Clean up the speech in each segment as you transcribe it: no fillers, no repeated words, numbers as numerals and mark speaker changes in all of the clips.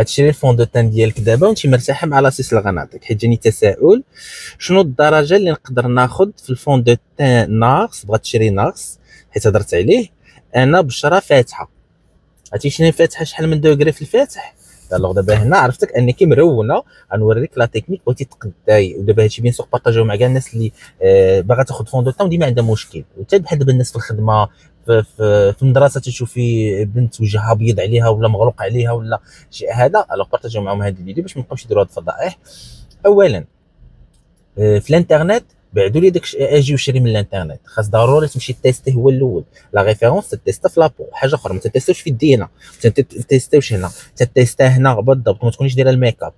Speaker 1: غتشري الفون دو تان ديالك دابا وانت مرتاحه مع لاصيص اللي غنعطيك، حيت جاني تساؤل شنو الدرجه اللي نقدر ناخذ في الفون دو تان ناقص. بغات تشري ناقص حيت هضرت عليه انا بشره فاتحه. عرفتي شنو فاتحه؟ شحال من دوغري في الفاتح؟ الوغ دابا هنا عرفتك انك مرونه. غنوريك لا تكنيك بغيتي تقداي. ودابا هادشي بيان سور بارطاجيو مع كاع الناس اللي باغا تاخذ فون دو تان وديما عندها مشكل. وحتى بحال دابا الناس في الخدمه في المدرسه تشوفي بنت وجهها ابيض عليها ولا مغلوق عليها ولا شيء هذا. الوغ بارطاجيو معاهم هذا الفيديو باش ما نبقاوش يديروا هاد الفضائح. اولا في الانترنت بعدوا لي داك اجي وشري من الانترنت. خاص ضروري تمشي تيستي هو الاول. لا ريفيرونس تيستا في لابو. حاجه اخرى ما تيستيوش في يدينا، ما تيستيوش هنا، تيستا هنا بالضبط. ما تكونيش دايره الميك اب.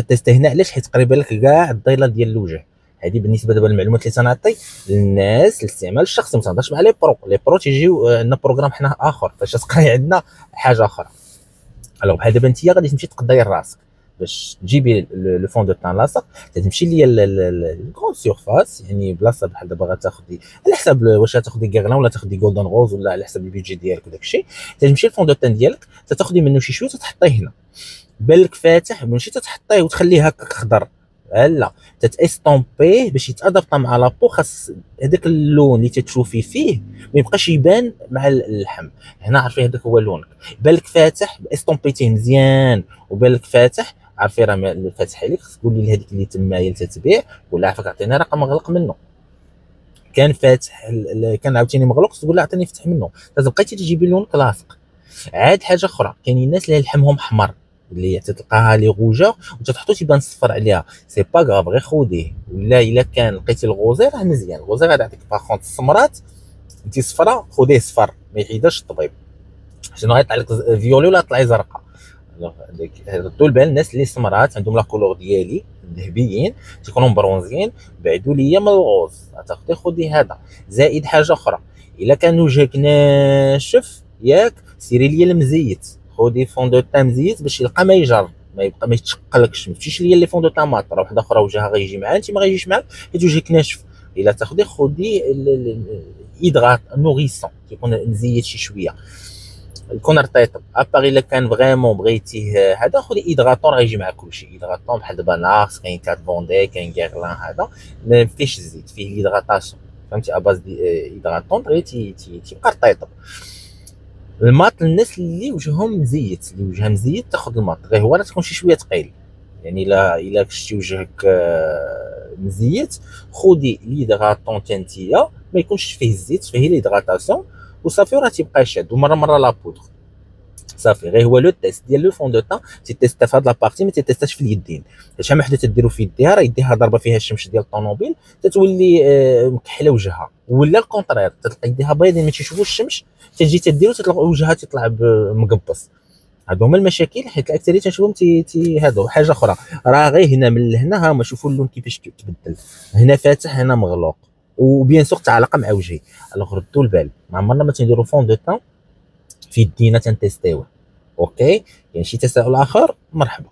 Speaker 1: تيستا هنا علاش؟ حيت قريبه لك كاع الضيله ديال الوجه. هذه بالنسبه دابا للمعلومات اللي تنعطي للناس الاستعمال الشخصي. ما تهضرش مع لي برو تيجيو عندنا بروغرام حنا اخر فاش تقراي عندنا حاجه اخرى. الوغ بحال دابا انت غادي تمشي تقضاي راسك باش تجيبي لو فون دو تان لاصق. تمشي ليا الكون سيرفاس، يعني بلاصه بحال دابا غتاخدي على حساب واش غتاخدي كيغلان ولا تاخدي جولدن روز ولا على حساب البيدجي ديالك وداك الشيء. تمشي الفون دو تان ديالك تاخدي منه شي شويه تحطيه هنا. بان لك فاتح ماشي تحطيه وتخليه هكاك خضر، لا تتاستومبيه باش يتادابط مع لابو. خاص هذاك اللون اللي تتشوفي فيه ما يبقاش يبان مع اللحم. هنا عرفي هذاك هو لونك. بان لك فاتح استومبيتيه مزيان وبان لك فاتح، عرفي راه فاتح عليك. خصك تقولي لهذيك اللي تمايل تتبيع ولا عافاك عطيني رقم مغلق منه. كان فاتح كان عاوتاني مغلق تقول له عطيني فتح منه. بقيتي تجيبي لونك لاصق. عاد حاجه اخرى، كاينين الناس اللي لحمهم احمر اللي تلقاها لي غوجه وتحطو تيبان صفر عليها. سي با غاف، غير خوديه. ولا الا كان لقيتي الغوزير راه مزيان. الغوزير غادي يعطيك باغونت السمرات انت صفرا خذيه صفر ما يحيدش الطبيب. شنو غيطلع لك فيولي ولا طلعي زرقاء. ردوا البال الناس اللي سمرات عندهم لا كولور ديالي ذهبيين تيكونوا برونزيين. بعدوا ليا من الغوز تاخذي خذي هذا. زائد حاجه اخرى، الا كان وجهك ناشف ياك سيري ليا المزيت. خذي فون دو تان مزيت باش يلقى ما يجر ما يبقى ما يتشقلكش. ما تمشيش ليا لي فون دو تان مات راه وحده اخرى وجهها غيجي معاها انت ما غيجيش معاك حيت وجهك ناشف. الا تاخذي خذي ايدغات نوريسون تيكون مزيت شي شويه يكون رطيطب. ابار الا كان فريمون بغيتيه هذا خذي ايدغاتون غيجي معك كلشي. ايدغاتون بحال دابا ناقص كاين كات فوندي كاين كيغلان هذا ما فيهش الزيت فيه ليدغاتاسيون فهمتي اباز دي ايدغاتون غير تيبقى رطيطب. الماط للناس اللي وجههم مزيت اللي وجهها مزيت تاخذ الماط غير هو راه تكون شي شويه ثقيل. يعني الا شتي وجهك مزيت خذي ليدغاتون تانتيا ما يكونش فيه الزيت فيه ليدغاتاسيون وصافي راه تيبقى شاد. ومره مره لا بودر صافي. غير هو لو تيست ديال لو فون دو تان تيتيستا في هاد لابارتي ما تيتيستاش في اليدين. شحال من وحده تديرو في يديها راه يديها ضربه فيها الشمس ديال الطوموبيل تتولي مكحله وجهها. ولا الكونترير تلقى يديها بيضين ما تيشوفوش الشمس تجي تديرو تلقى وجهها تيطلع مقبص. هادو هما المشاكل حيت الاكثريه تنشوفهم هادو. حاجه اخرى راه غير هنا من لهنا ها ما شوفوا اللون كيفاش تبدل. هنا فاتح هنا مغلوق وبيان سور تعلق مع وجهي. الوغ ردوا البال ما عمرنا ما تنديروا فون دو تان في يدينا تنتيستيوه. اوكي كاين شي تساؤل اخر؟ مرحبا.